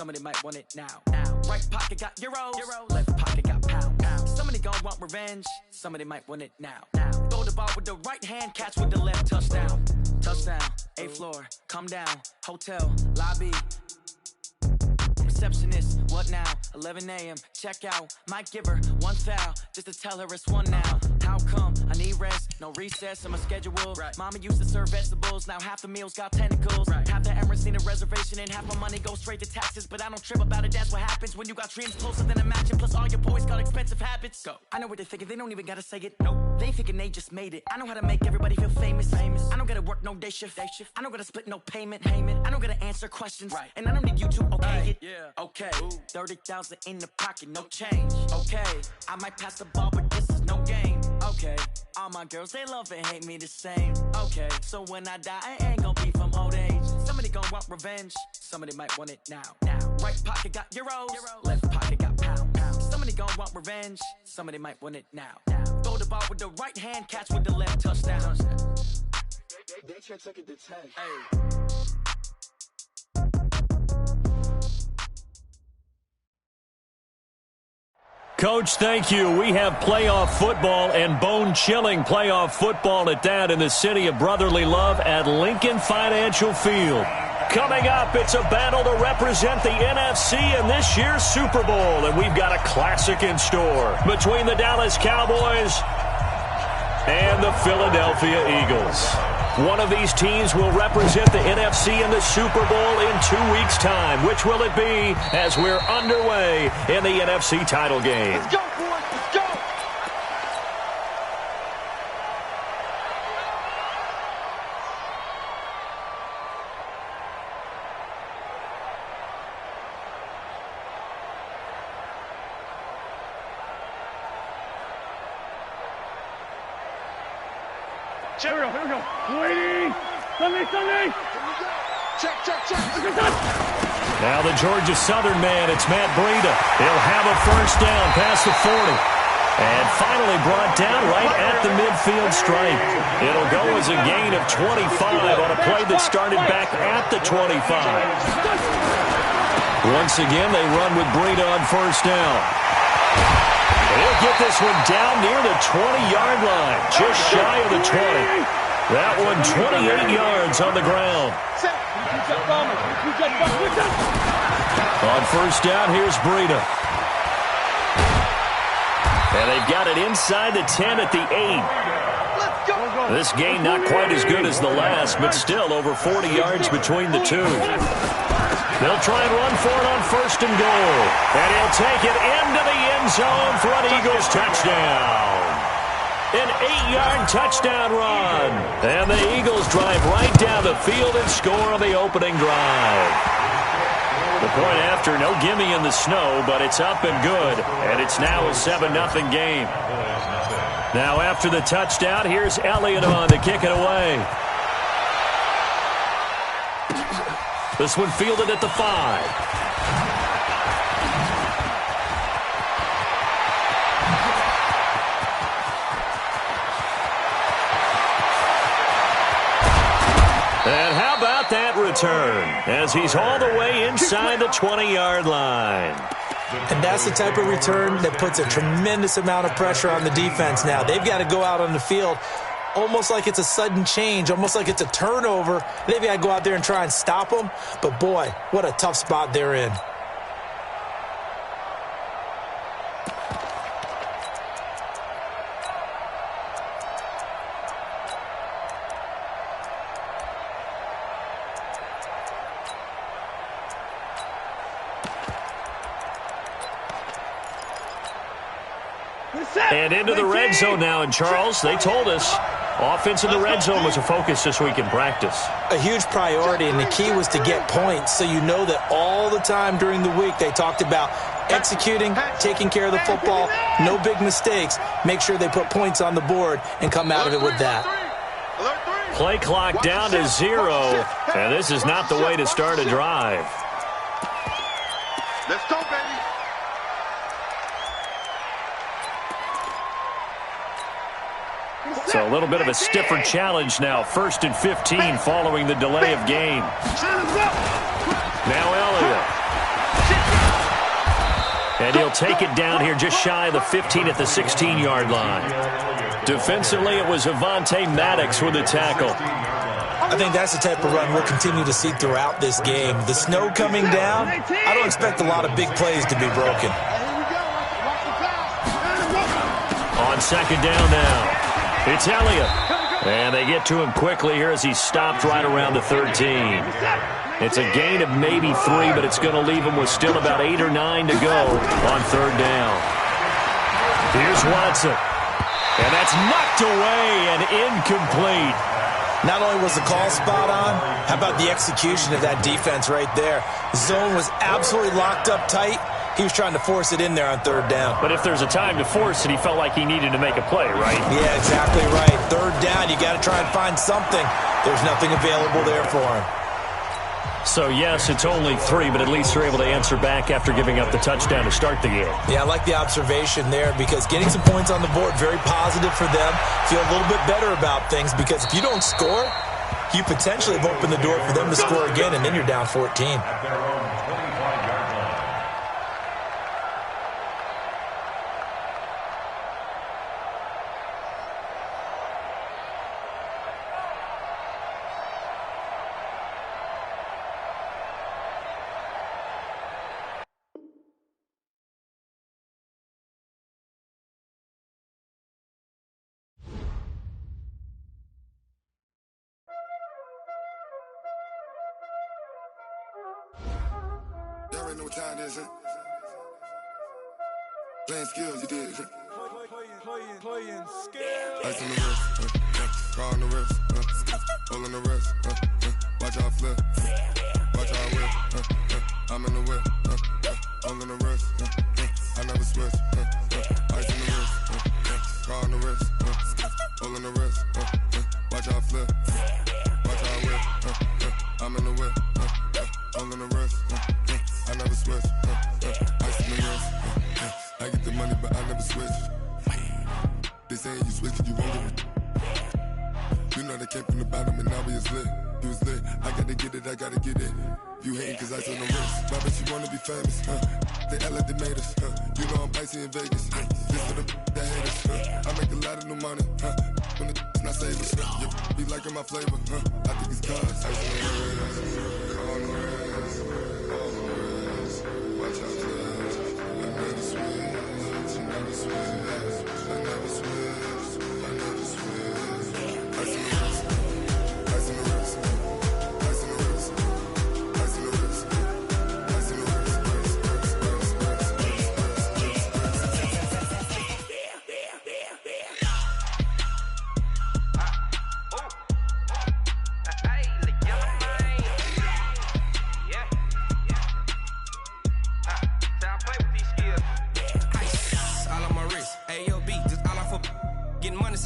Somebody might want it now. Right pocket got euros. Left pocket got pounds. Somebody gon' want revenge. Somebody might want it now. Throw the ball with the right hand, catch with the left. Touchdown. Touchdown. 8th floor. Come down. Hotel. Lobby. Receptionist, what now? 11 a.m. Check out. Might give her one foul just to tell her it's one now. How come? I need rest, no recess in my schedule. Right. Mama used to serve vegetables, now half the meals got tentacles. Right. Half the Emirates need a reservation and half my money goes straight to taxes. But I don't trip about it, that's what happens when you got dreams closer than a match. Plus all your boys got expensive habits. Go. I know what they're thinking, they don't even gotta say it. Nope. They thinking they just made it. I know how to make everybody feel famous. I don't gotta work no day shift. I don't gotta split no payment. I don't gotta answer questions. Right. And I don't need you to okay it. Yeah. Okay, 30,000 in the pocket, no change. Okay, I might pass the ball, but this is no game. Okay, all my girls, they love and hate me the same. Okay, so when I die, I ain't gon' be from old age. Somebody gon' want revenge, somebody might want it now. Right pocket got euros, left pocket got pounds. Somebody gon' want revenge, somebody might want it now. Throw the ball with the right hand, catch with the left. Touchdown. They took it to 10. Hey. Coach, thank you. We have playoff football and bone-chilling playoff football at that in the city of brotherly love at Lincoln Financial Field. Coming up, it's a battle to represent the NFC in this year's Super Bowl, and we've got a classic in store between the Dallas Cowboys and the Philadelphia Eagles. One of these teams will represent the NFC in the Super Bowl in 2 weeks' time. Which will it be as we're underway in the NFC title game? Let's go, boys. Let's go. Here we go. Waiting. Sunday. Check. Now the Georgia Southern man, it's Matt Breida. He'll have a first down past the 40. And finally brought down right at the midfield stripe. It'll go as a gain of 25 on a play that started back at the 25. Once again, they run with Breida on first down. He'll get this one down near the 20-yard line, just shy of the 20. That one 28 yards on the ground. On first down, here's Breida. And they've got it inside the 10 at the 8. This gain not quite as good as the last, but still over 40 yards between the two. They'll try and run for it on first and goal. And he'll take it into the end zone for an Eagles touchdown. An 8-yard touchdown run. And the Eagles drive right down the field and score on the opening drive. The point after, no gimme in the snow, but it's up and good. And it's now a 7-0 game. Now after the touchdown, here's Elliott on to kick it away. This one fielded at the 5. And how about that return as he's all the way inside the 20-yard line. And that's the type of return that puts a tremendous amount of pressure on the defense now. They've got to go out on the field almost like it's a sudden change, almost like it's a turnover. They've got to go out there and try and stop them. But, boy, what a tough spot they're in. And into the red zone now, and Charles, they told us offense in the red zone was a focus this week in practice. A huge priority, and the key was to get points. So you know that all the time during the week they talked about executing, taking care of the football, no big mistakes. Make sure they put points on the board and come out of it with that. Play clock down to 0, and this is not the way to start a drive. Let's go, baby. So a little bit of a stiffer challenge now. 1st and 15 following the delay of game. Now Elliott. they'll take it down here just shy of the 15 at the 16-yard line. Defensively, it was Avonte Maddox with a tackle. I think that's the type of run we'll continue to see throughout this game. The snow coming down, I don't expect a lot of big plays to be broken. On second down now, it's Elliott. And they get to him quickly here as he stopped right around the 13. It's a gain of maybe 3, but it's going to leave him with still about 8 or 9 to go on third down. Here's Watson. And that's knocked away and incomplete. Not only was the call spot on, how about the execution of that defense right there? Zone was absolutely locked up tight. He was trying to force it in there on third down. But if there's a time to force it, he felt like he needed to make a play, right? Yeah, exactly right. Third down, you got to try and find something. There's nothing available there for him. So, yes, it's only 3, but at least they're able to answer back after giving up the touchdown to start the game. Yeah, I like the observation there because getting some points on the board, very positive for them. Feel a little bit better about things because if you don't score, you potentially have opened the door for them to score again, and then you're down 14. Y'all already know what time it is, huh? Playing skills, you did, huh? Playing skills. Ice on the wrist, car on the wrist, hole in the wrist, watch out flip, watch out whip, I'm in the whip, hole in the wrist, I never switch, ice on the wrist, car on the wrist, hole in the wrist, watch out flip, watch out whip, I'm in the whip, hole in the wrist, I never switch, ice in the wrist, I get the money but I never switch. They saying you switch 'cause you won't get it. You know they came from the bottom and now we is lit. You was lit, I gotta get it, I gotta get it. You hating 'cause ice on the wrist. Why bet you wanna be famous, They act like they made us, You know I'm icy in Vegas, This for the that hate us, I make a lot of new money, When the not save us, Be liking my flavor, I think it's cause ice on the wrist, on the wrist, on the wrist. Watch out, cause I never switch, I never switch, I never switch, I never switch. Ice in the wrist, ice in the wrist, ice in the wrist, ice in the wrist, ice in the wrist,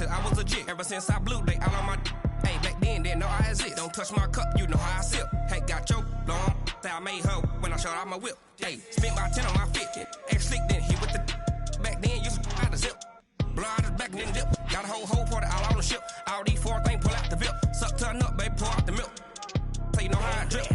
I was legit ever since I blew they all on my hey back then didn't know I exist. Don't touch my cup, you know how I sip. Hey, got your long that I made her when I showed out my whip. Hey, spent about 10 on my fit. Ex slick then hit with the back then used to out the zip. Blow out his back then dip. Got a whole party all on the ship. All these 4 things pull out the VIP. Suck turn up, baby, pour out the milk. So you know how I drip.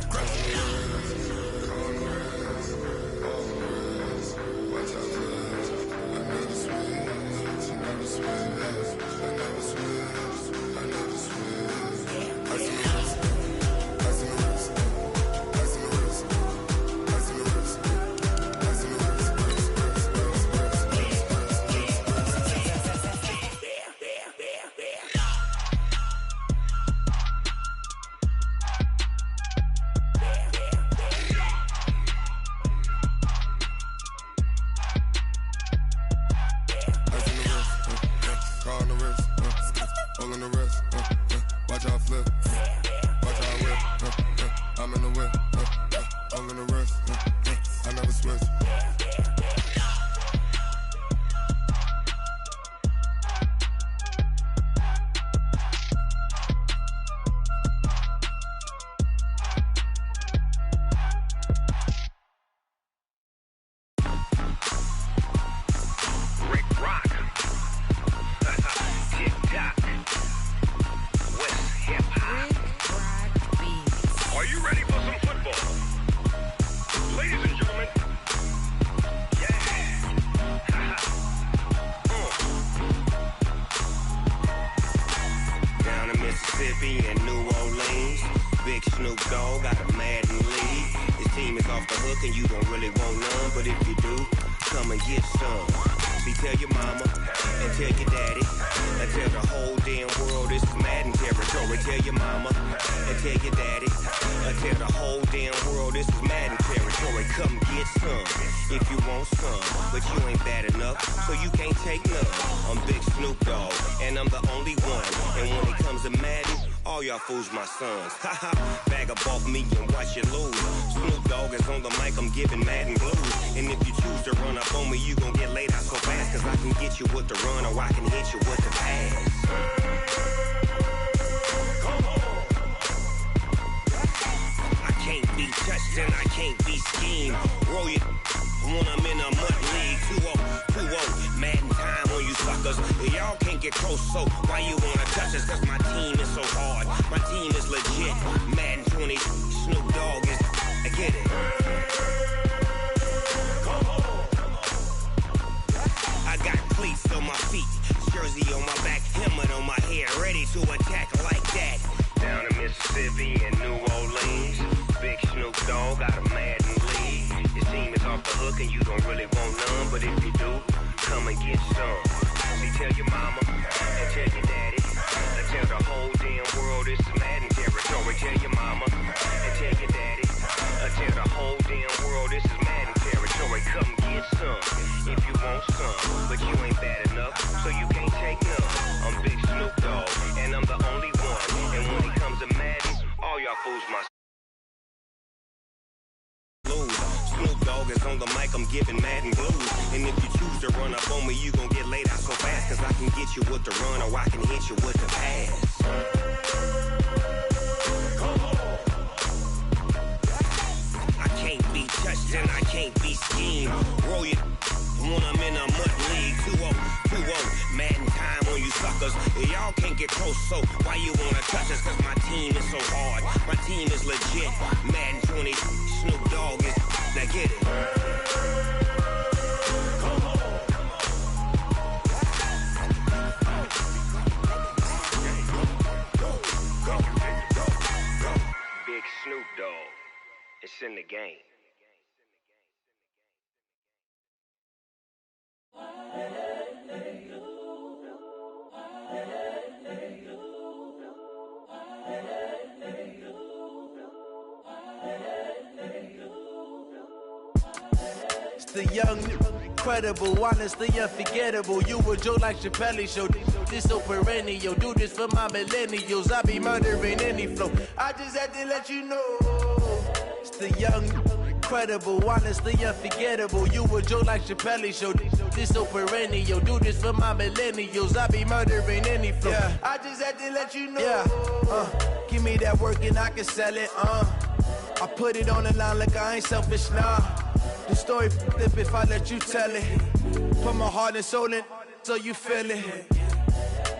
Snoop Dogg got a Madden league. His team is off the hook and you don't really want none, but if you do, come and get some. See, tell your mama and tell your daddy and tell the whole damn world this is Madden territory. Tell your mama and tell your daddy and tell the whole damn world this is Madden territory. Come get some if you want some, but you ain't bad enough, so you can't take none. I'm Big Snoop Dogg, and I'm the only one. And when it comes to Madden, all y'all fools my sons. Haha, bag up off me and watch you lose. Snoop Dogg is on the mic, I'm giving Madden blues. And if you choose to run up on me, you gon' get laid out so fast, cause I can get you with the run or I can hit you with the pass. I can't be touched and I can't be schemed. Roll it when I'm in a mud league. 2-0, Madden time on you suckers. Y'all can't get close, so why you wanna touch us? Cause my team is so hard, my team is legit. Madden 20, Snoop Dogg is, I get it. I got cleats on my feet, jersey on my back, helmet on my head, ready to attack like that. Down in Mississippi and New Orleans, Big Snoop Dogg got a Madden league. His team is off the hook and you don't really want none, but if you do, come and get some. See, tell your mama and tell your daddy and tell the whole damn world this is Madden territory. Tell your mama and tell your daddy and tell the whole damn world this is Madden territory. Come get some if you want some, but you ain't bad enough, so you can't take none. I'm Big Snoop Dogg, and I'm the only one. And when it comes to Madden, all y'all fools my lose. Snoop Dogg is on the mic, I'm giving Madden blues. And if you choose to run up on me, you gon' get laid out so fast, cause I can get you with the run or I can hit you with the pass. I can't be touched and I can't be schemed. Roll it when I'm in a mud league. 2-0, Madden time on you suckers. Y'all can't get close, so why you wanna touch us? Cause my team is so hard, my team is legit. Madden 20, Snoop Dogg is, now get it. Big Snoop Dogg, it's in the game. It's the young, incredible, honestly unforgettable. You a Joe like Chappelle show. This so perennial. Do this for my millennials. I be murdering any flow. I just had to let you know. It's the young, incredible, honestly unforgettable. You a Joe like Chappelle show. This so perennial. Do this for my millennials. I be murdering any flow. Yeah. I just had to let you know. Yeah. Give me that work and I can sell it. I put it on the line like I ain't selfish, nah. The story flip if I let you tell it. Put my heart and soul in so you feel it.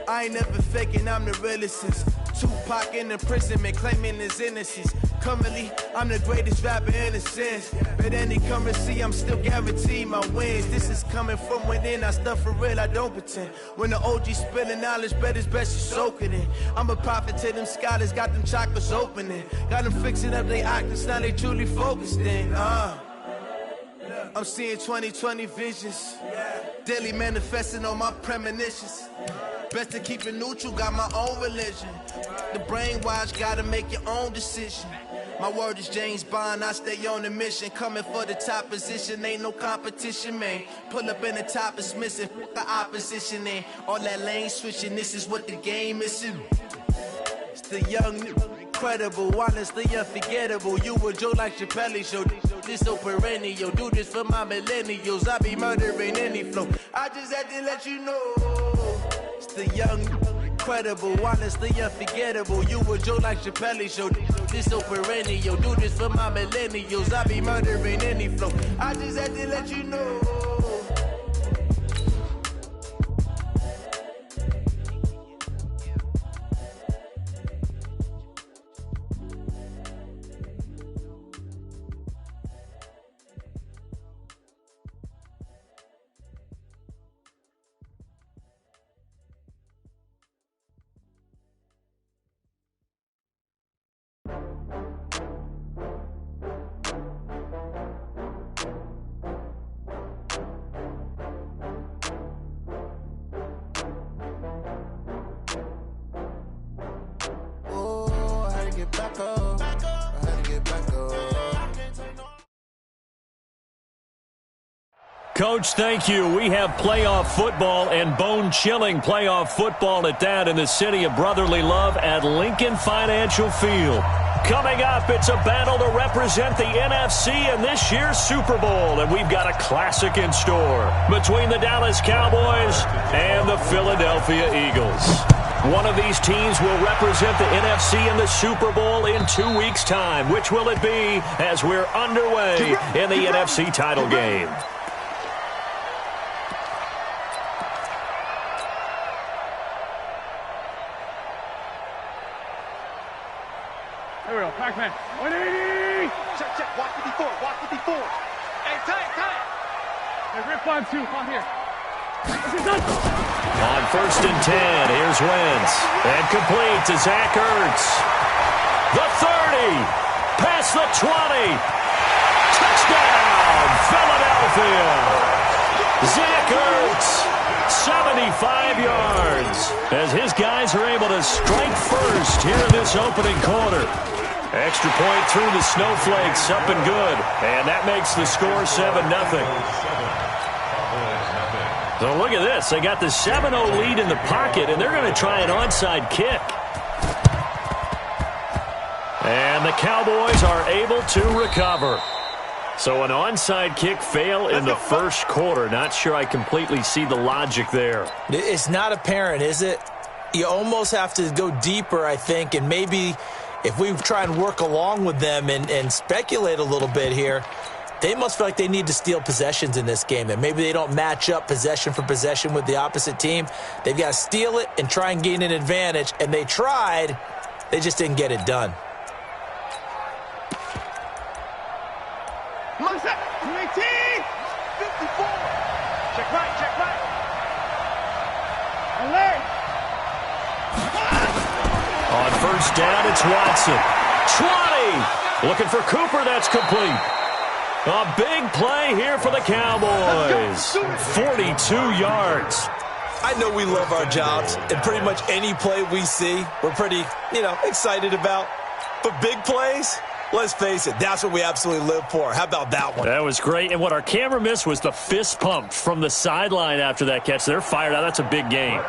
I ain't never faking, I'm the realest since Tupac in imprisonment, claiming his innocence. Currently, I'm the greatest rapper in a sense. But any currency, I'm still guaranteed my wins. This is coming from within, I stuff for real, I don't pretend. When the OG spilling knowledge, bet it's best you soak it in. I'm a prophet to them scholars, got them chakras opening. Got them fixing up they octaves, now they truly focused in. I'm seeing 2020 visions, daily manifesting on my premonitions. Best to keep it neutral, got my own religion. The brainwash, gotta make your own decision. My word is James Bond, I stay on the mission. Coming for the top position, ain't no competition, man. Pull up in the top, it's missing, the opposition in. All that lane switching, this is what the game is in. It's the young, incredible, honestly unforgettable. You a Joe like Chappelle show. This so perennial. Do this for my millennials. I be murdering any flow. I just had to let you know. It's the young, incredible, honestly unforgettable. You a Joe like Chappelle show. This so perennial. Do this for my millennials. I be murdering any flow. I just had to let you know. Coach, thank you. We have playoff football and bone-chilling playoff football at that in the city of brotherly love at Lincoln Financial Field. Coming up, it's a battle to represent the NFC in this year's Super Bowl, and we've got a classic in store between the Dallas Cowboys and the Philadelphia Eagles. One of these teams will represent the NFC in the Super Bowl in 2 weeks' time. Which will it be as we're underway in the NFC title game? Here we go, Pac-Man. 180! Check. Watch 54. Hey, time. Hey, rip 5-2. Come here. On 1st and 10, here's Wentz. And complete to Zach Ertz. The 30. Past the 20. Touchdown, Philadelphia. Zach Ertz, 75 yards. As his guys are able to strike first here in this opening quarter. Extra point through the snowflakes, up and good. And that makes the score 7-0. So look at this. They got the 7-0 lead in the pocket, and they're going to try an onside kick. And the Cowboys are able to recover. So an onside kick fail in the first quarter. Not sure I completely see the logic there. It's not apparent, is it? You almost have to go deeper, I think, and maybe if we try and work along with them and speculate a little bit here, they must feel like they need to steal possessions in this game, and maybe they don't match up possession for possession with the opposite team. They've got to steal it and try and gain an advantage, and they tried. They just didn't get it done. Look at 218! 54! Check right. Alert! On 1st down, it's Watson. 20! Looking for Cooper, that's complete. A big play here for the Cowboys. 42 yards. I know we love our jobs, and pretty much any play we see, we're pretty, excited about. But big plays, let's face it, that's what we absolutely live for. How about that one? That was great. And what our camera missed was the fist pump from the sideline after that catch. They're fired out. That's a big game.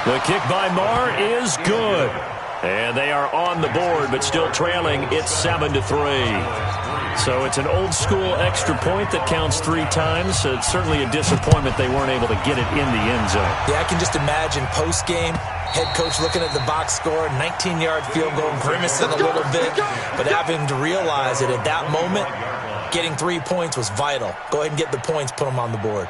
The kick by Marr is good. And they are on the board, but still trailing. It's 7-3. So it's an old-school extra point that counts 3 times. So it's certainly a disappointment they weren't able to get it in the end zone. Yeah, I can just imagine post-game, head coach looking at the box score, 19-yard field goal, grimacing a little bit, but having to realize that at that moment, getting 3 points was vital. Go ahead and get the points, put them on the board.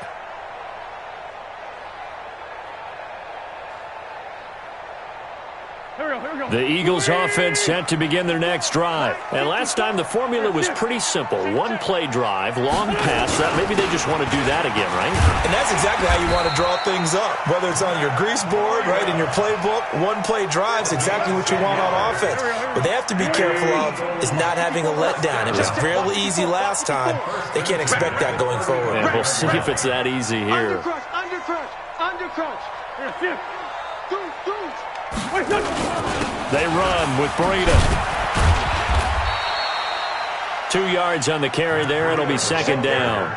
The Eagles offense set to begin their next drive. And last time the formula was pretty simple. 1-play drive, long pass. Maybe they just want to do that again, right? And that's exactly how you want to draw things up. Whether it's on your grease board, right, in your playbook, 1-play drive's exactly what you want on offense. What they have to be careful of is not having a letdown. It was real easy last time. They can't expect that going forward. And we'll see if it's that easy here. Undercrush. They run with Breida. 2 yards on the carry there. It'll be 2nd down.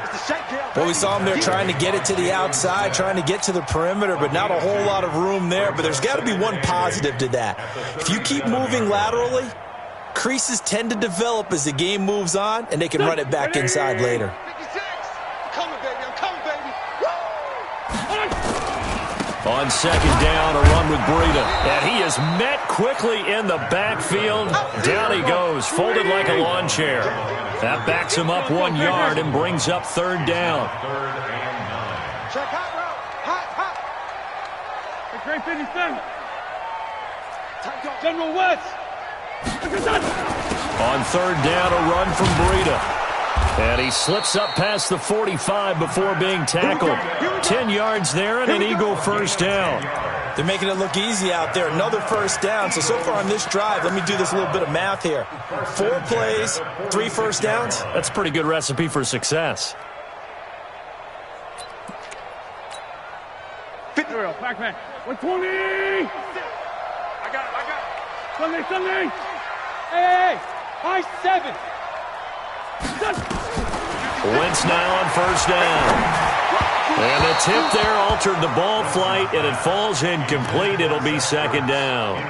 Well, we saw them there trying to get it to the outside, trying to get to the perimeter, but not a whole lot of room there. But there's got to be one positive to that. If you keep moving laterally, creases tend to develop as the game moves on, and they can run it back inside later. On 2nd down, a run with Breida. And he is met quickly in the backfield. Down he goes, folded like a lawn chair. That backs him up 1 yard and brings up 3rd down. Check hot. Great 57. General West. On 3rd down, a run from Breida. And he slips up past the 45 before being tackled. 10 yards there and an Eagle 1st down. They're making it look easy out there. Another 1st down. So far on this drive, let me do this little bit of math here. 4 plays, 3 1st downs. That's a pretty good recipe for success. Pac-Man. 120! I got it. Sunday! Hey, high 7. Wentz now on first down. And the tip there altered the ball flight, and it falls incomplete. It'll be second down.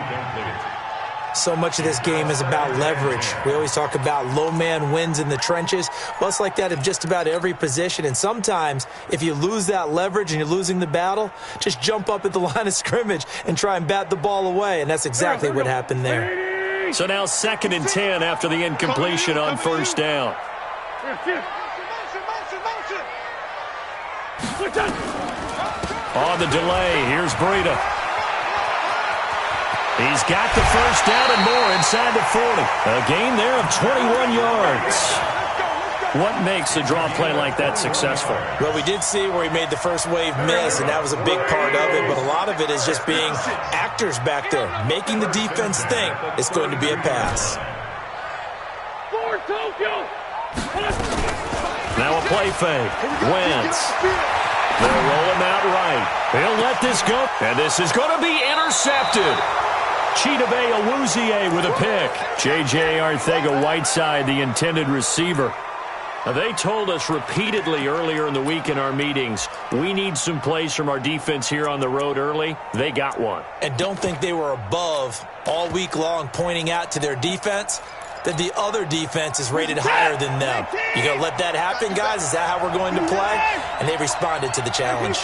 So much of this game is about leverage. We always talk about low man wins in the trenches. Well, it's like that in just about every position. And sometimes, if you lose that leverage and you're losing the battle, just jump up at the line of scrimmage and try and bat the ball away. And that's exactly what happened there. So now 2nd and 10 after the incompletion on first down. On the delay, here's Breida. He's got the first down and more inside the 40. A gain there of 21 yards. What makes a draw play like that successful? Well, we did see where he made the first wave miss, and that was a big part of it. But a lot of it is just being actors back there, making the defense think it's going to be a pass. Now a play fake. Wentz. They'll roll him out right. He'll let this go. And this is going to be intercepted. Chidobe Awuzie with a pick. J.J. Arcega-Whiteside, the intended receiver. Now, they told us repeatedly earlier in the week in our meetings, we need some plays from our defense here on the road early. They got one. And don't think they were above all week long pointing out to their defense that the other defense is rated higher than them. You going to let that happen, guys? Is that how we're going to play? And they responded to the challenge.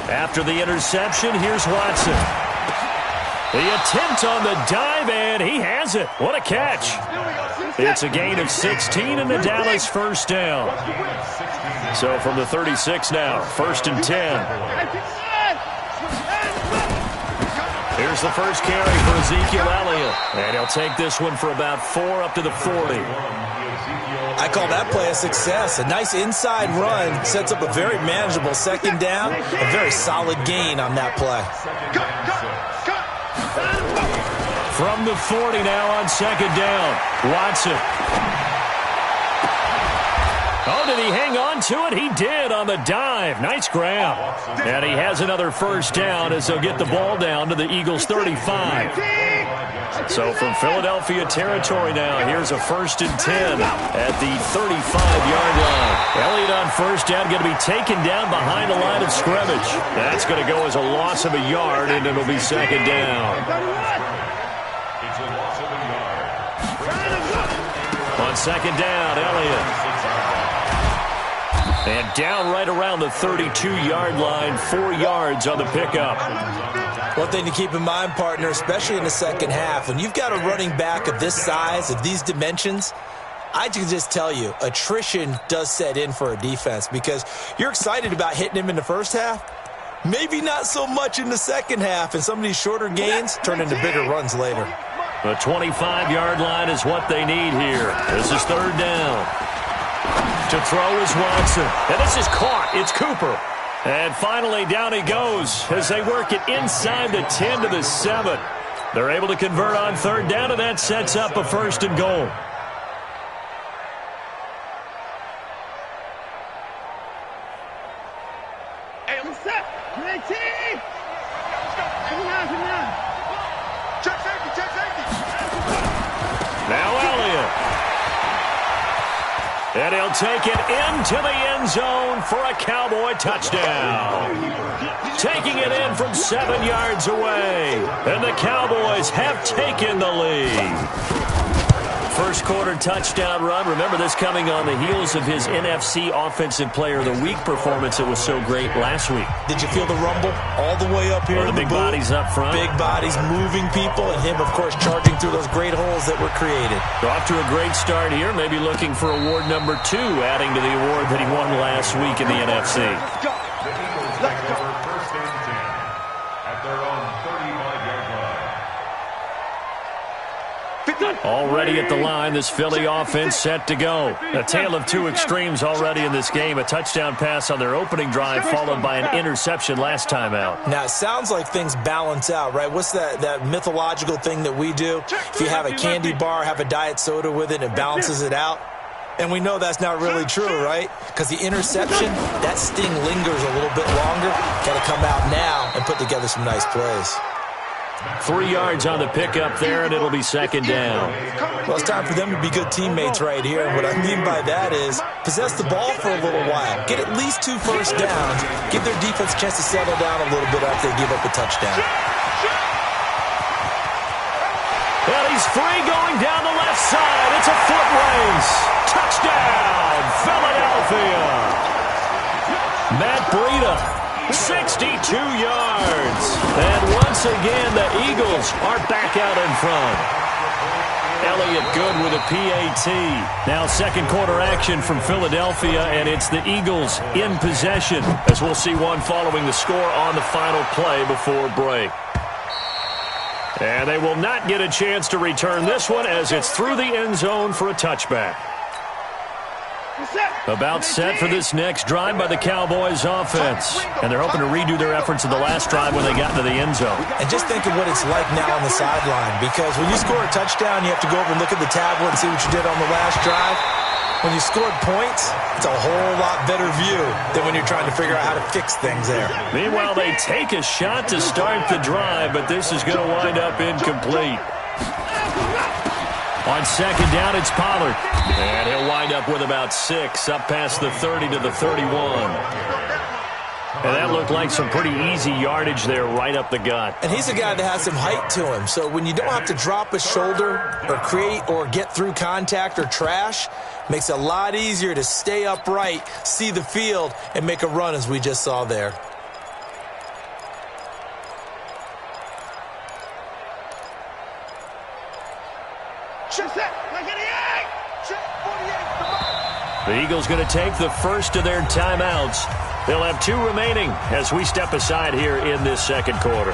After the interception, here's Watson. The attempt on the dive, and he has it. What a catch. It's a gain of 16 and the Dallas first down. So from the 36 now, 1st and 10. Here's the first carry for Ezekiel Elliott. And he'll take this one for about 4 up to the 40. I call that play a success. A nice inside run sets up a very manageable 2nd down. A very solid gain on that play. From the 40 now on 2nd down. Watson. Oh, did he hang on to it? He did on the dive. Nice grab. And he has another first down as they'll get the ball down to the Eagles' 35. So from Philadelphia territory now, here's a 1st and 10 at the 35-yard line. Elliott on first down, going to be taken down behind the line of scrimmage. That's going to go as a loss of a yard, and it'll be 2nd down. On 2nd down, Elliott. And down right around the 32-yard line, 4 yards on the pickup. One thing to keep in mind, partner, especially in the second half, when you've got a running back of this size, of these dimensions, I can just tell you, attrition does set in for a defense because you're excited about hitting him in the first half. Maybe not so much in the second half, and some of these shorter gains turn into bigger runs later. The 25-yard line is what they need here. This is 3rd down. To throw is Watson. And this is caught. It's Cooper. And finally, down he goes as they work it inside the 10 to the 7. They're able to convert on 3rd down, and that sets up a 1st and goal. Hey, what's up? Great team! Check safety, check safety! Now Elliott. And he'll take it into the end zone for a Cowboy touchdown. Taking it in from 7 yards away. And the Cowboys have taken the lead. First quarter touchdown run. Remember this coming on the heels of his NFC Offensive Player of the Week performance that was so great last week. Did you feel the rumble all the way up here? The big bodies up front. Big bodies moving people, and him, of course, charging through those great holes that were created. So off to a great start here. Maybe looking for award number 2, adding to the award that he won last week in the NFC. Let's go. Let's go. First and 10 at their own 35-yard line. Already at the line, this Philly offense set to go. A tale of 2 extremes already in this game. A touchdown pass on their opening drive, followed by an interception last time out. Now, it sounds like things balance out, right? What's that mythological thing that we do? If you have a candy bar, have a diet soda with it, and it balances it out. And we know that's not really true, right? Because the interception, that sting lingers a little bit longer. Got to come out now and put together some nice plays. 3 yards on the pickup there, and it'll be second down. Well, it's time for them to be good teammates right here. And what I mean by that is possess the ball for a little while. Get at least 2 first downs. Give their defense a chance to settle down a little bit after they give up a touchdown. And he's free going down the left side. It's a foot race. Touchdown, Philadelphia. Matt Breida, 62 yards. And once again, the Eagles are back out in front. Elliott good with a PAT. Now second quarter action from Philadelphia, and it's the Eagles in possession, as we'll see one following the score on the final play before break. And they will not get a chance to return this one, as it's through the end zone for a touchback. About set for this next drive by the Cowboys offense. And they're hoping to redo their efforts in the last drive when they got into the end zone. And just think of what it's like now on the sideline, because when you score a touchdown, you have to go over and look at the tablet and see what you did on the last drive. When you scored points, it's a whole lot better view than when you're trying to figure out how to fix things there. Meanwhile, they take a shot to start the drive, but this is going to wind up incomplete. On second down, it's Pollard. And he'll wind up with about 6, up past the 30 to the 31. And that looked like some pretty easy yardage there right up the gut. And he's a guy that has some height to him. So when you don't have to drop a shoulder or create or get through contact or trash, makes it a lot easier to stay upright, see the field, and make a run as we just saw there. The Eagles going to take the first of their timeouts. They'll have 2 remaining as we step aside here in this second quarter.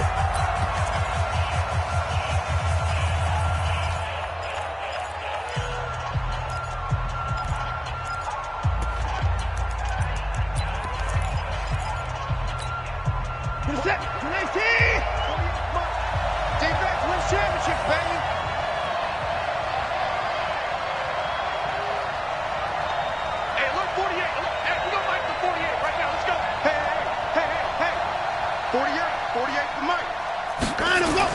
Defense wins championships, baby. Hey, look, 48. Hey, we gonna make the 48 right now. Let's go. Hey. 48 for Mike. Kind of go.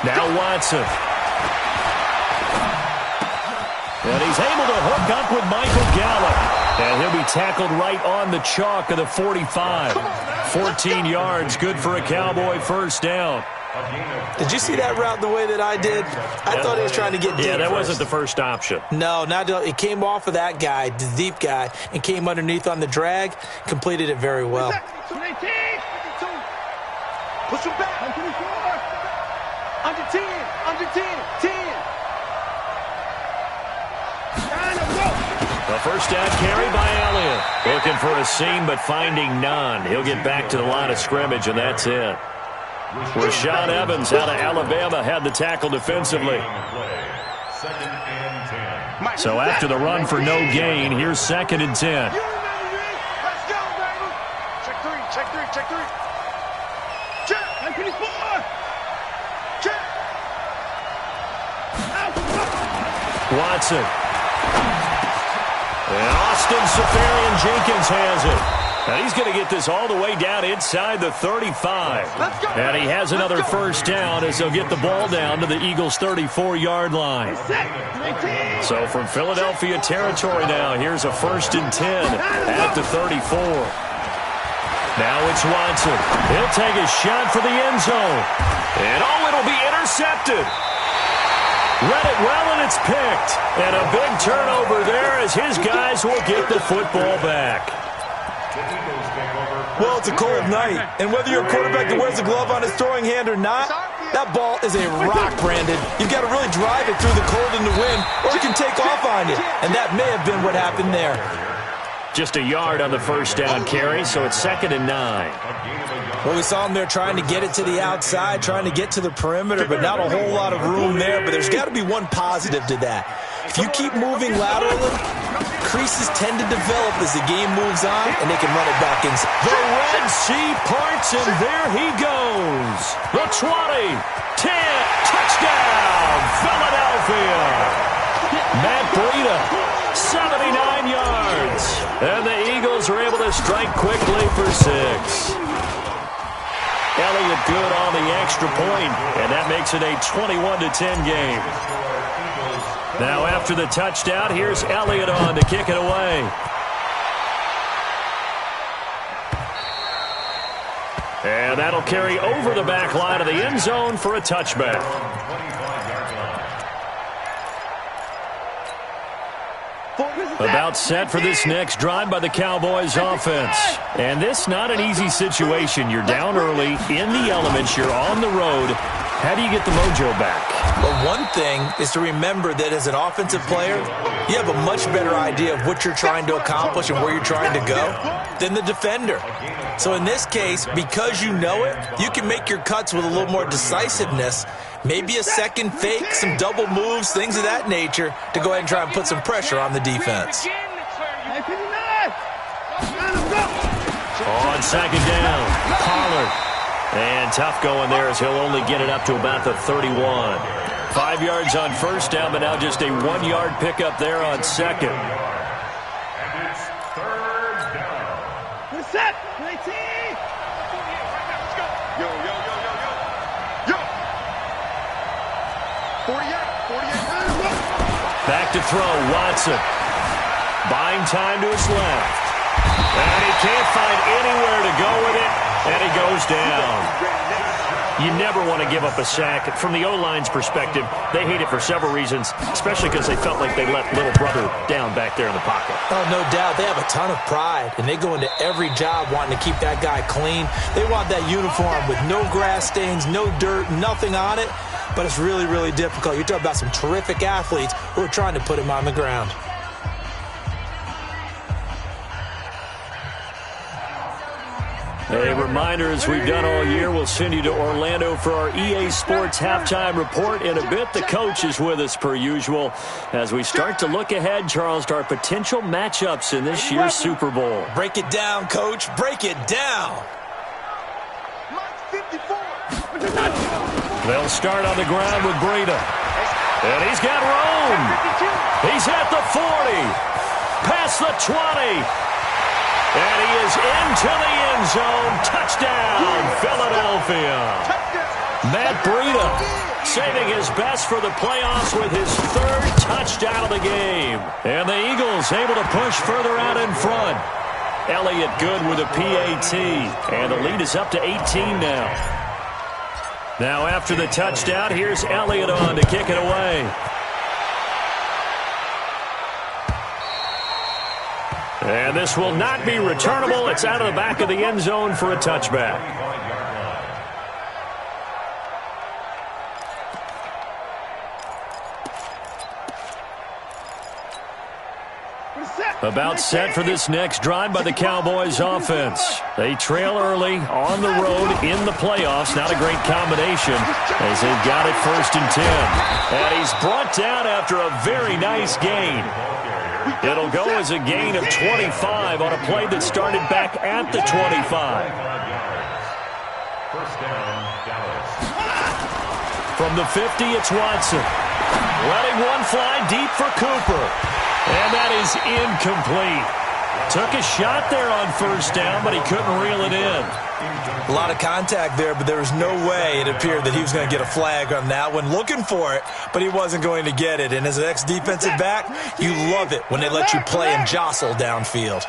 Now Watson. And he's able to hook up with Michael Gallup. And he'll be tackled right on the chalk of the 45. 14 yards, good for a Cowboy first down. Did you see that route the way that I did? I thought he was trying to get deep. Yeah, that first. wasn't the first option. No, not it came off of that guy, the deep guy, and came underneath on the drag, completed it very well. Push him back. Under 10. 10. A first down carry by Elliott. Looking for a seam, but finding none. He'll get back to the line of scrimmage, and that's it. Rashad Evans out of Alabama had the tackle defensively. So after the run for no gain, here's 2nd and 10. Let's go, baby. Check three. Check. And finish 4. Check. Watson. And Austin Safarian-Jenkins has it. And he's going to get this all the way down inside the 35. And he has another first down as they'll get the ball down to the Eagles' 34-yard line. So from Philadelphia territory now, here's a 1st and 10 at the 34. Now it's Watson. He'll take a shot for the end zone. And it'll be intercepted. Read it well, and it's picked. And a big turnover there as his guys will get the football back. Well, it's a cold night, and whether you're a quarterback that wears a glove on his throwing hand or not, that ball is a rock, Brandon. You've got to really drive it through the cold and the wind, or it can take off on you, and that may have been what happened there. Just a yard on the first down carry, so it's 2nd and 9. Well, we saw him there trying to get it to the outside, trying to get to the perimeter, but not a whole lot of room there. But there's got to be one positive to that. If you keep moving laterally, creases tend to develop as the game moves on, and they can run it back inside. The Red Sea parts, and there he goes. The 20, 10, touchdown, Philadelphia. Matt Breida 79 yards. And the Eagles are able to strike quickly for 6. Elliott good on the extra point, and that makes it a 21-10 game. Now after the touchdown, here's Elliott on to kick it away. And that'll carry over the back line of the end zone for a touchback. About set for this next drive by the Cowboys offense. And this not an easy situation. You're down early, in the elements, you're on the road. How do you get the mojo back? Well, one thing is to remember that as an offensive player, you have a much better idea of what you're trying to accomplish and where you're trying to go than the defender. So in this case, because you know it, you can make your cuts with a little more decisiveness, maybe a second fake, some double moves, things of that nature, to go ahead and try and put some pressure on the defense. On second down, Pollard. And tough going there as he'll only get it up to about the 31. 5 yards on first down, but now just a 1-yard pickup there on second. And it's third down. Set. 19. Yo. 48. Back to throw, Watson. Buying time to his left. And he can't find anywhere to go with it, and he goes down. You never want to give up a sack. From the O-line's perspective, they hate it for several reasons, especially because they felt like they let little brother down back there in the pocket. Oh, no doubt. They have a ton of pride, and they go into every job wanting to keep that guy clean. They want that uniform with no grass stains, no dirt, nothing on it, but it's really, really difficult. You're talking about some terrific athletes who are trying to put him on the ground. A reminder, as we've done all year, we'll send you to Orlando for our EA Sports halftime report in a bit. The coach is with us per usual as we start to look ahead, Charles, to our potential matchups in this year's Super Bowl. Break it down, Coach. Break it down. They'll start on the ground with Breida. And he's got room. He's at the 40. Past the 20. And he is into the end zone. Touchdown, Philadelphia. Matt Breida saving his best for the playoffs with his 3rd touchdown of the game. And the Eagles able to push further out in front. Elliott good with a PAT. And the lead is up to 18 now. Now after the touchdown, here's Elliott on to kick it away. And this will not be returnable. It's out of the back of the end zone for a touchback. About set for this next drive by the Cowboys offense. They trail early on the road in the playoffs. Not a great combination as they've got it 1st and 10. And he's brought down after a very nice gain. It'll go as a gain of 25 on a play that started back at the 25. First down, Dallas. From the 50, it's Watson. Letting one fly deep for Cooper. And that is incomplete. Took a shot there on first down, but he couldn't reel it in. A lot of contact there, but there was no way it appeared that he was going to get a flag on that one. Looking for it, but he wasn't going to get it. And as an ex-defensive back, you love it when they let you play and jostle downfield.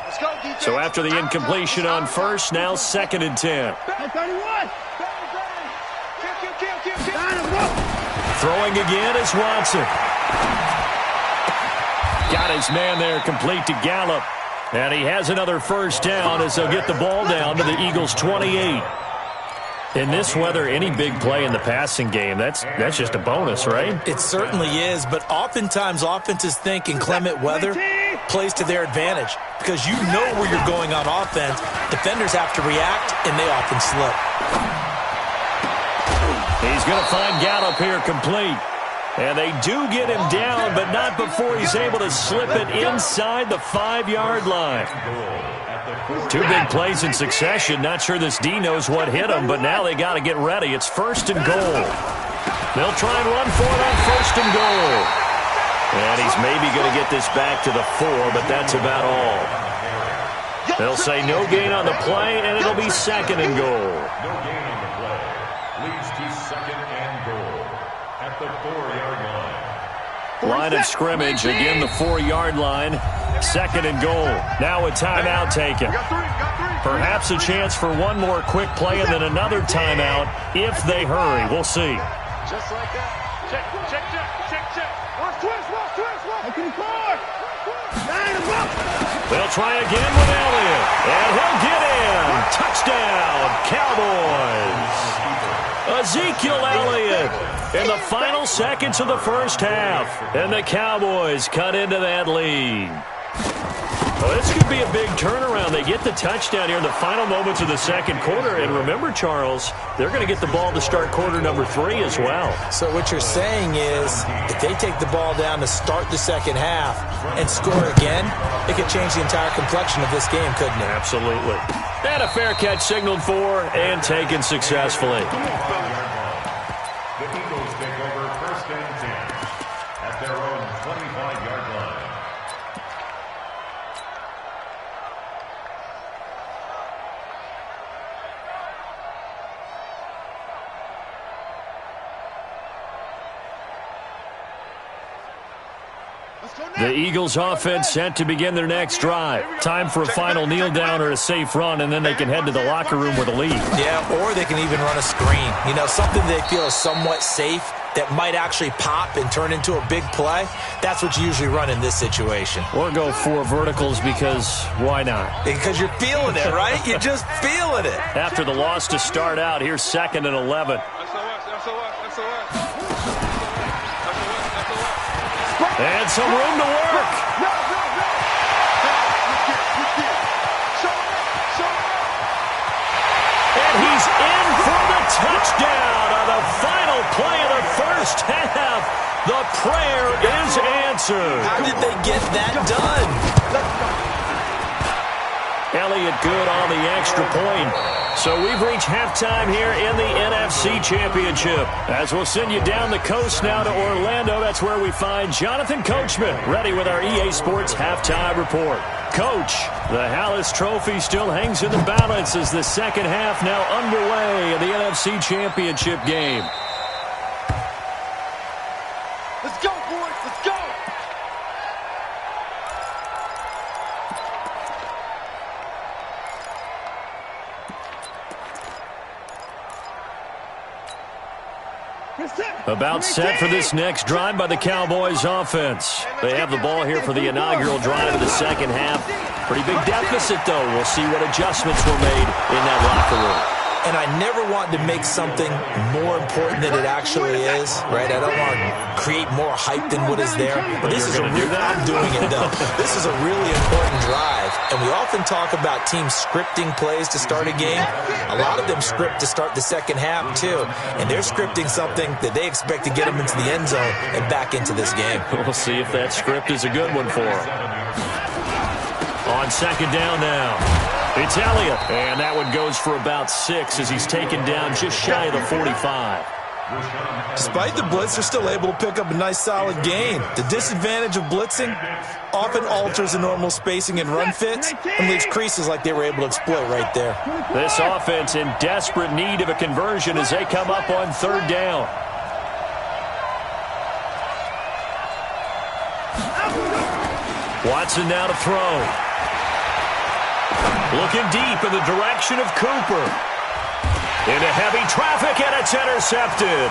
So after the incompletion on first, now 2nd and 10. Throwing again is Watson. Got his man there complete to Gallup. And he has another first down as they'll get the ball down to the Eagles' 28. In this weather, any big play in the passing game, that's just a bonus, right? It certainly is, but oftentimes offenses think inclement weather plays to their advantage because you know where you're going on offense. Defenders have to react, and they often slip. He's going to find Gallup here complete. And they do get him down, but not before he's able to slip it inside the 5-yard line. 2 big plays in succession. Not sure this D knows what hit him, but now they got to get ready. It's 1st and goal. They'll try and run for it on 1st and goal. And he's maybe going to get this back to the 4, but that's about all. They'll say no gain on the play, and it'll be 2nd and goal. No gain on the play. Leads to 2nd and goal at the 4-yard line. Line of scrimmage, again the 4-yard line. 2nd and goal. Now a timeout taken. Perhaps a chance for one more quick play and then another timeout if they hurry. We'll see. Just like that. Check. Watch twist. They'll try again with Elliott. And he'll get in. Touchdown, Cowboys. Ezekiel Elliott in the final seconds of the first half. And the Cowboys cut into that lead. Well, this could be a big turnaround. They get the touchdown here in the final moments of the second quarter. And remember, Charles, they're going to get the ball to start quarter number 3 as well. So what you're saying is if they take the ball down to start the second half and score again, it could change the entire complexion of this game, couldn't it? Absolutely. And a fair catch signaled for and taken successfully. The Eagles take over 1st and 10 at their own 25-yard line. The Eagles offense set to begin their next drive. Time for a final kneel down or a safe run, and then they can head to the locker room with a lead. Yeah, or they can even run a screen. You know, something they feel is somewhat safe that might actually pop and turn into a big play. That's what you usually run in this situation. Or go 4 verticals because why not? Because you're feeling it, right? You're just feeling it. After the loss to start out, here's 2nd and 11. And some room to work. And he's in for the touchdown on the final play of the first half. The prayer is answered. How did they get that done? Elliott good on the extra point. So we've reached halftime here in the NFC Championship. As we'll send you down the coast now to Orlando, that's where we find Jonathan Coachman ready with our EA Sports Halftime Report. Coach, the Hallis Trophy still hangs in the balance as the second half now underway in the NFC Championship game. Let's go, boys. Let's go. About set for this next drive by the Cowboys offense. They have the ball here for the inaugural drive of the second half. Pretty big deficit, though. We'll see what adjustments were made in that locker room. And I never want to make something more important than it actually is, right? I don't want to create more hype than what is there. But this is I'm doing it, though. This is a really important drive. And we often talk about teams scripting plays to start a game. A lot of them script to start the second half, too. And they're scripting something that they expect to get them into the end zone and back into this game. We'll see if that script is a good one for them. On second down now. It's Elliott, and that one goes for about 6 as he's taken down just shy of the 45. Despite the blitz, they're still able to pick up a nice, solid gain. The disadvantage of blitzing often alters the normal spacing and run fits and leaves creases like they were able to exploit right there. This offense in desperate need of a conversion as they come up on third down. Watson now to throw. Looking deep in the direction of Cooper. Into heavy traffic, and it's intercepted.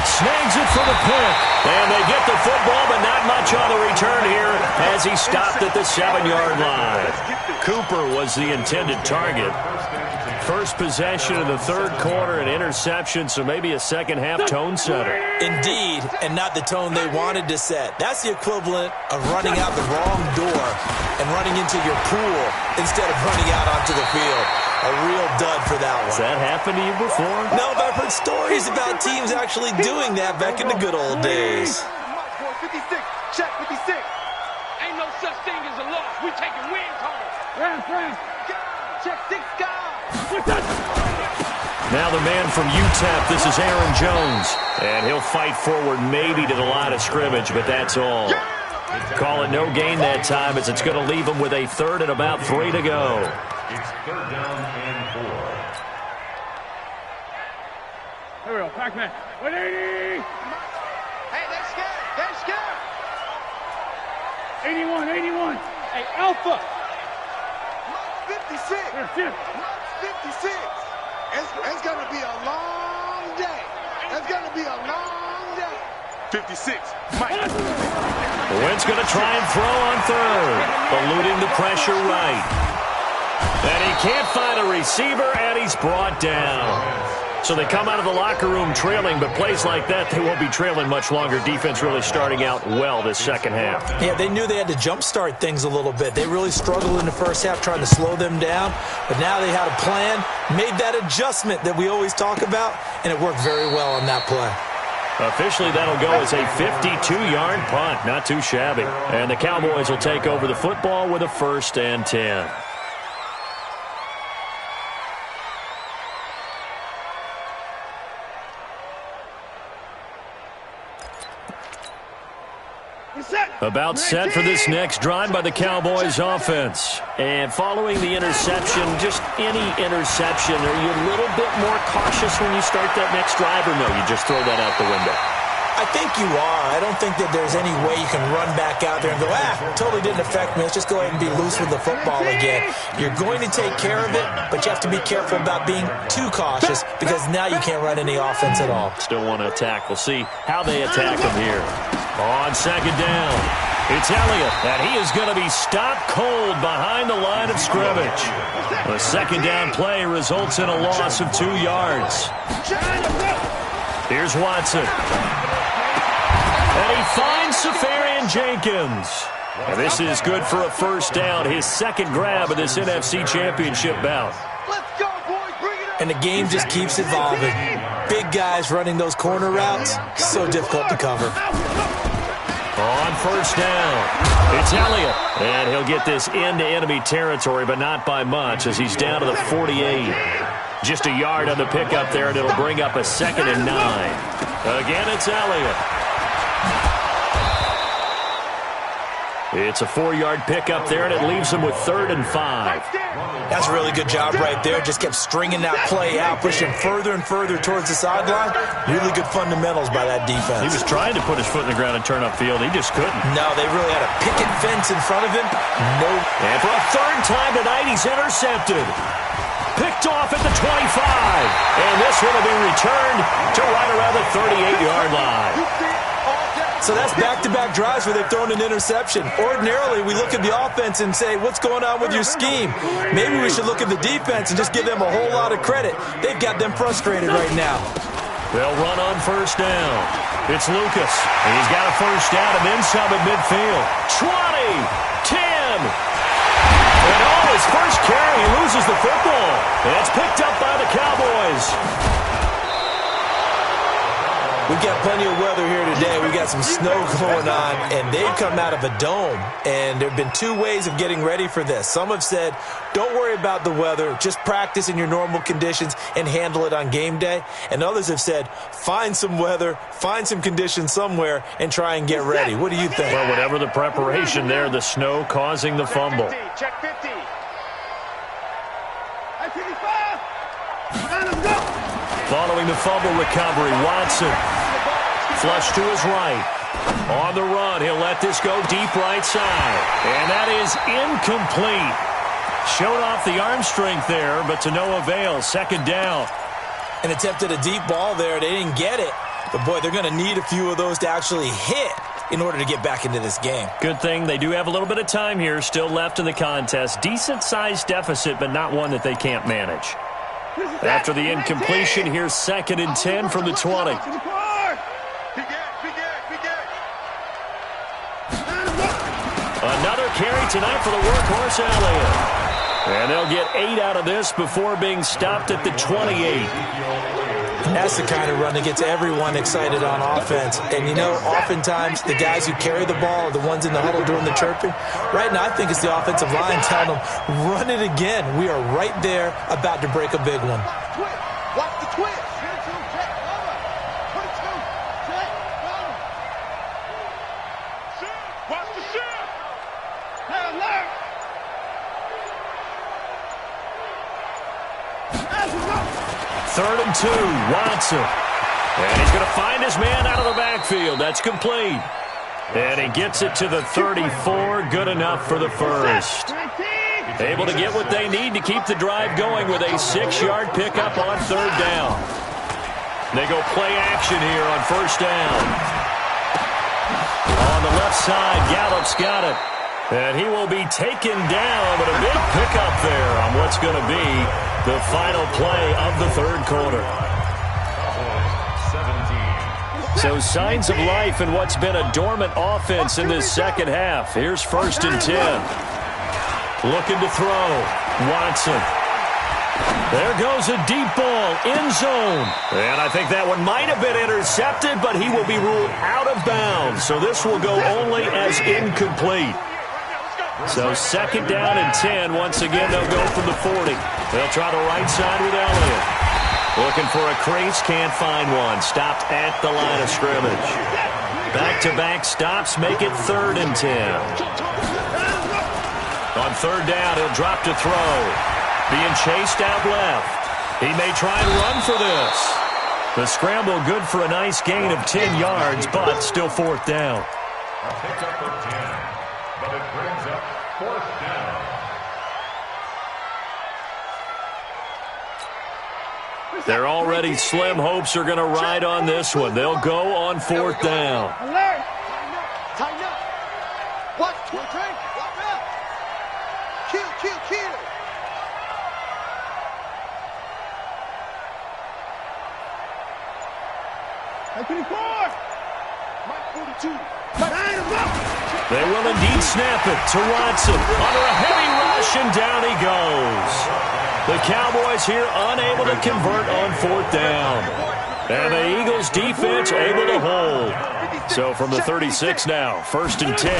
Snags it for the pick. And they get the football, but not much on the return here as he stopped at the 7-yard line. Cooper was the intended target. First possession of the third quarter, an interception, so maybe a second-half tone setter. Indeed, and not the tone they wanted to set. That's the equivalent of running out the wrong door and running into your pool instead of running out onto the field. A real dud for that one. Has that happened to you before? No, but I've heard stories about teams actually doing that back in the good old days. 56, check 56. Ain't no such thing as a loss. We taking wins home. Check 6 guys. Now the man from UTEP, this is Aaron Jones. And he'll fight forward maybe to the line of scrimmage, but that's all. Call it no gain that time as it's going to leave him with a third and about 3 to go. It's third down and 4. Here we go, Pac-Man. 180! Hey, they're scared. They're scared. 81, 81. Hey, Alpha. 56. Here. 56. It's going to be a long day. It's going to be a long day. 56. Mike. Wentz going to try and throw on third. Eluding the pressure right. And he can't find a receiver, and he's brought down. So they come out of the locker room trailing, but plays like that, they won't be trailing much longer. Defense really starting out well this second half. Yeah, they knew they had to jumpstart things a little bit. They really struggled in the first half trying to slow them down, but now they had a plan, made that adjustment that we always talk about, and it worked very well on that play. Officially, that'll go as a 52-yard punt. Not too shabby. And the Cowboys will take over the football with a 1st and 10. About set for this next drive by the Cowboys offense. And following the interception, just any interception, are you a little bit more cautious when you start that next drive, or no, you just throw that out the window? I think you are. I don't think that there's any way you can run back out there and go, totally didn't affect me. Let's just go ahead and be loose with the football again. You're going to take care of it, but you have to be careful about being too cautious because now you can't run any offense at all. Still want to attack. We'll see how they attack them here. On second down, it's Elliott, and he is going to be stopped cold behind the line of scrimmage. The second down play results in a loss of 2 yards. Here's Watson. And he finds Safarian Jenkins. And this is good for a 1st down, his 2nd grab of this NFC Championship bout. Let's go, boys. Bring it up. And the game just keeps evolving. Big guys running those corner routes, so difficult to cover. On 1st down, it's Elliott. And he'll get this into enemy territory, but not by much as he's down to the 48. Just a yard on the pickup there, and it'll bring up a 2nd and 9. Again, it's Elliott. It's a 4-yard pickup there, and it leaves him with 3rd and 5. That's a really good job right there. Just kept stringing that play out, pushing further and further towards the sideline. Really good fundamentals by that defense. He was trying to put his foot in the ground and turn upfield. He just couldn't. No, they really had a picket fence in front of him. Nope. And for a 3rd time tonight, he's intercepted. Picked off at the 25. And this one will be returned to right around the 38-yard line. So that's back-to-back drives where they've thrown an interception. Ordinarily, we look at the offense and say, what's going on with your scheme? Maybe we should look at the defense and just give them a whole lot of credit. They've got them frustrated right now. They'll run on 1st down. It's Lucas. He's got a 1st down and then some at midfield. 20, 10. And on his first carry, he loses the football. And it's picked up by the Cowboys. We've got plenty of weather here today. We've got some snow going on, and they've come out of a dome. And there have been 2 ways of getting ready for this. Some have said, don't worry about the weather. Just practice in your normal conditions and handle it on game day. And others have said, find some weather, find some conditions somewhere, and try and get ready. What do you think? Well, whatever the preparation there, the snow causing the fumble. Check 50. Following the fumble recovery, Watson. Flush to his right. On the run, he'll let this go deep right side. And that is incomplete. Showed off the arm strength there, but to no avail. 2nd down. And attempted a deep ball there. They didn't get it. But, boy, they're going to need a few of those to actually hit in order to get back into this game. Good thing they do have a little bit of time here still left in the contest. Decent-sized deficit, but not one that they can't manage. After the incompletion, here's 2nd and 10 from the 20. Another carry tonight for the workhorse Elliott. And they'll get 8 out of this before being stopped at the 28. That's the kind of run that gets everyone excited on offense. And, you know, oftentimes the guys who carry the ball are the ones in the huddle doing the chirping. Right now, I think it's the offensive line telling them, run it again. We are right there about to break a big one. Watch the twist. 3rd and 2, Watson. And he's going to find his man out of the backfield. That's complete. And he gets it to the 34. Good enough for the first. Able to get what they need to keep the drive going with a 6-yard pickup on 3rd down. They go play action here on 1st down. On the left side, Gallup's got it. And he will be taken down, but a big pickup there on what's going to be the final play of the 3rd quarter. So signs of life in what's been a dormant offense in this second half. Here's 1st and 10. Looking to throw. Watson. There goes a deep ball. End zone. And I think that one might have been intercepted, but he will be ruled out of bounds. So this will go only as incomplete. So 2nd down and 10. Once again, they'll go from the 40. They'll try the right side with Elliott. Looking for a crease, can't find one. Stopped at the line of scrimmage. Back-to-back stops make it 3rd and 10. On 3rd down, he'll drop to throw. Being chased out left. He may try and run for this. The scramble good for a nice gain of 10 yards, but still 4th down. A pickup of 10, but it brings up 4th down. They're already slim hopes are going to ride on this one. They'll go on 4th down. Alert! Tighten up. What? Drink. Lock up. Kill. Mike 24. Mike 42. They will indeed snap it to Watson. Under a heavy rush, and down he goes. The Cowboys here unable to convert on 4th down. And the Eagles defense able to hold. So from the 36 now, 1st and 10.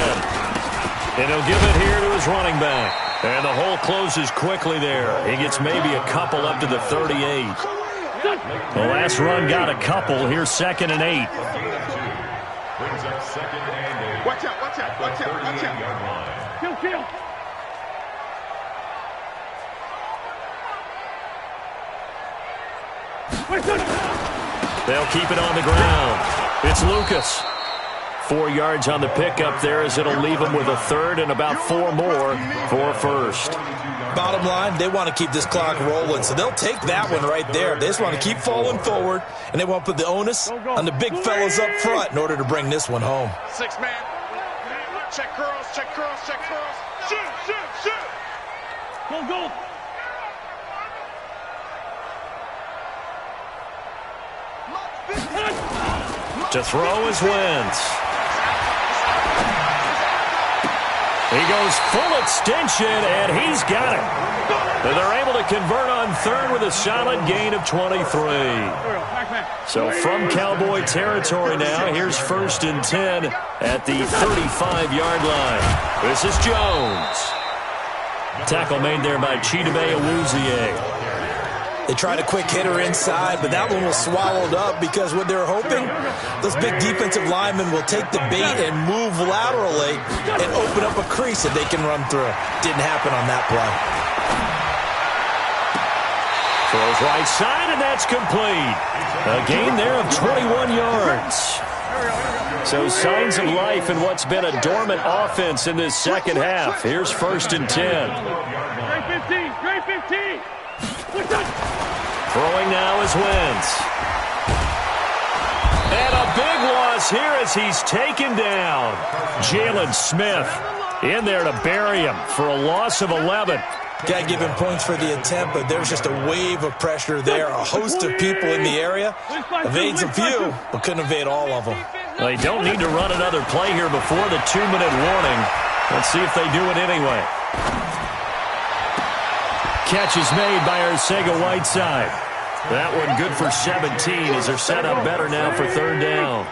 And he'll give it here to his running back. And the hole closes quickly there. He gets maybe a couple up to the 38. The last run got a couple. Here's 2nd and 8. Brings up 2nd and 8. Watch out. Kill. They'll keep it on the ground. It's Lucas. 4 yards on the pickup there as it'll leave them with a 3rd and about 4 more for 1st. Bottom line, they want to keep this clock rolling, so they'll take that one right there. They just want to keep falling forward, and they want to put the onus on the big fellas up front in order to bring this one home. 6 man. Check curls. Shoot. Go. To throw is Wentz. He goes full extension, and he's got it. And they're able to convert on 3rd with a solid gain of 23. So from Cowboy territory now, here's 1st and 10 at the 35-yard line. This is Jones. Tackle made there by Chidobe Awuzie. They tried a quick hitter inside, but that one was swallowed up because what they were hoping, those big defensive linemen will take the bait and move laterally and open up a crease that they can run through. Didn't happen on that play. Throws right side, and that's complete. A gain there of 21 yards. So signs of life in what's been a dormant offense in this second half. Here's 1st and 10. Great 15. Throwing now is Wentz. And a big loss here as he's taken down. Jalen Smith in there to bury him for a loss of 11. Got to give him points for the attempt, but there's just a wave of pressure there. A host of people in the area. Evades a few, but couldn't evade all of them. They don't need to run another play here before the 2-minute warning. Let's see if they do it anyway. Catch is made by Arcega-Whiteside. That one good for 17 as they're set up better now for 3rd down.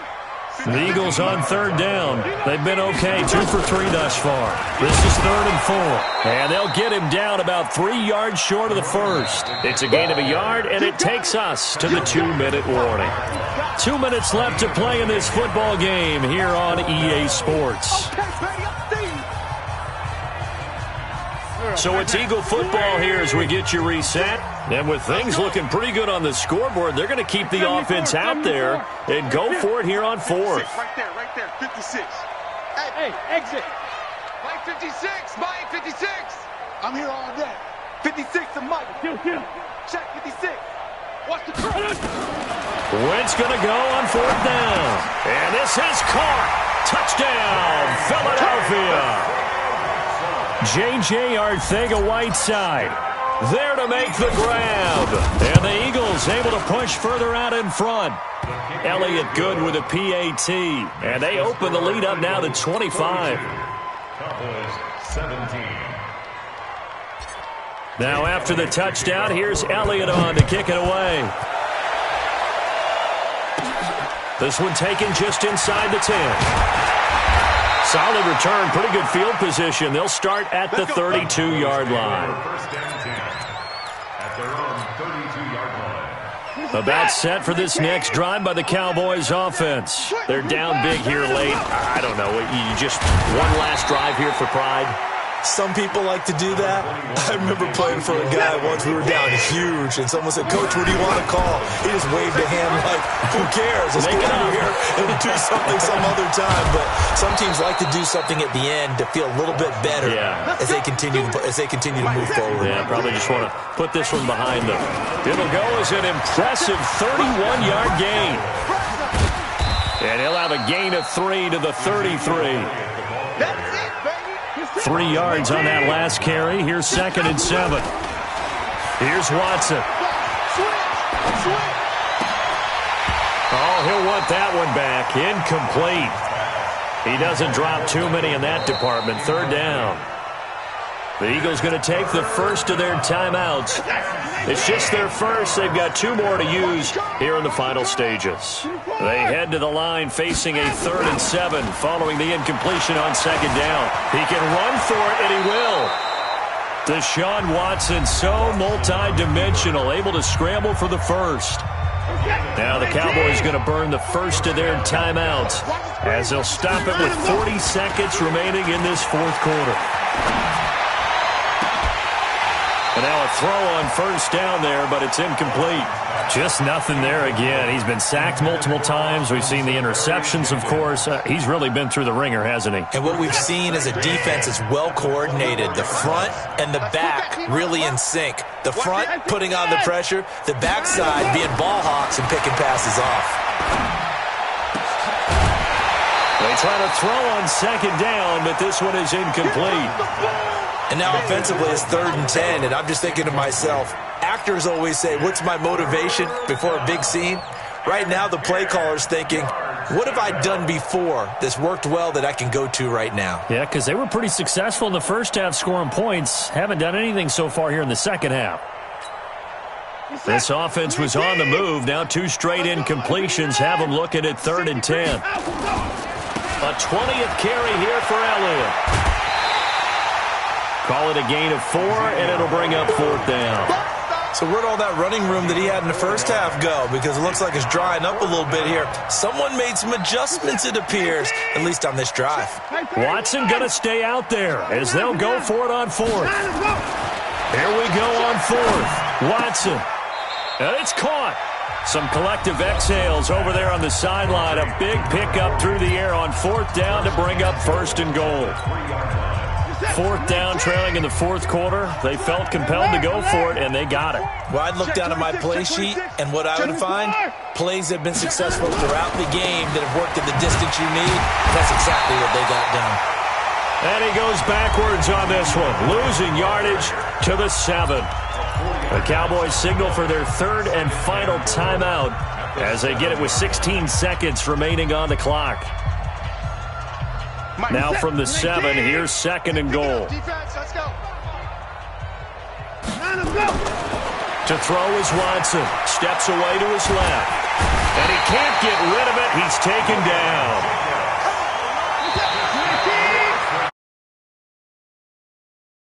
The Eagles on 3rd down. They've been okay, 2 for 3 thus far. This is 3rd and 4. And they'll get him down about 3 yards short of the 1st. It's a gain of a yard, and it takes us to the 2-minute warning. 2 minutes left to play in this football game here on EA Sports. So it's Eagle football here as we get you reset. And with things looking pretty good on the scoreboard, they're going to keep the offense out there and go for it here on fourth. Right there, 56. Hey, exit. Mike 56, Mike 56. I'm here all day. 56 to Mike. Check 56. Watch the cross. Wentz going to go on fourth down. And this is caught. Touchdown, Philadelphia. J.J. Arcega-Whiteside there to make the grab. And the Eagles able to push further out in front. Elliott good with a PAT. And they open the lead up now to 25. Cowboys 17. Now after the touchdown, here's Elliott on to kick it away. This one taken just inside the 10. Solid return, pretty good field position. They'll start at the 32-yard line. First and 10 at their own 32-yard line. About set for this next drive by the Cowboys offense. They're down big here late. I don't know. You just one last drive here for pride. Some people like to do that. I remember playing for a guy once. We were down huge, and someone said, "Coach, what do you want to call?" He just waved a hand like, "Who cares? Let's get over here and do something some other time." But some teams like to do something at the end to feel a little bit better as they continue to move forward. Yeah, probably just want to put this one behind them. It'll go as an impressive 31-yard gain. And he'll have a gain of 3 to the 33. 3 yards on that last carry. Here's 2nd and 7. Here's Watson. Oh, he'll want that one back. Incomplete. He doesn't drop too many in that department. 3rd down. The Eagles going to take the first of their timeouts. It's just their first. They've got 2 more to use here in the final stages. They head to the line facing a 3rd and 7 following the incompletion on 2nd down. He can run for it, and he will. Deshaun Watson, so multi-dimensional, able to scramble for the first. Now the Cowboys going to burn the first of their timeouts as they'll stop it with 40 seconds remaining in this 4th quarter. And now a throw on 1st down there, but it's incomplete. Just nothing there again. He's been sacked multiple times. We've seen the interceptions, of course. He's really been through the ringer, hasn't he? And what we've seen is a defense is well coordinated. The front and the back really in sync. The front putting on the pressure, the backside being ball hawks and picking passes off. They try to throw on 2nd down, but this one is incomplete. And now offensively it's 3rd and 10, and I'm just thinking to myself, actors always say, what's my motivation before a big scene? Right now the play caller's thinking, what have I done before that's worked well that I can go to right now? Yeah, because they were pretty successful in the first half scoring points. Haven't done anything so far here in the second half. This offense was on the move. Now 2 straight incompletions have them looking at 3rd and 10. A 20th carry here for Elliott. Call it a gain of 4, and it'll bring up 4th down. So where'd all that running room that he had in the first half go? Because it looks like it's drying up a little bit here. Someone made some adjustments, it appears, at least on this drive. Watson going to stay out there as they'll go for it on 4th. Here we go on 4th. Watson. And it's caught. Some collective exhales over there on the sideline. A big pickup through the air on 4th down to bring up 1st and goal. 4th down, trailing in the 4th quarter. They felt compelled to go for it, and they got it. Well, I'd look down at my play sheet, and what I would find, plays that have been successful throughout the game that have worked at the distance you need. That's exactly what they got done. And he goes backwards on this one, losing yardage to the 7. The Cowboys signal for their 3rd and final timeout as they get it with 16 seconds remaining on the clock. Now from the 7, here's 2nd and goal. To throw is Watson. Steps away to his left. And he can't get rid of it. He's taken down.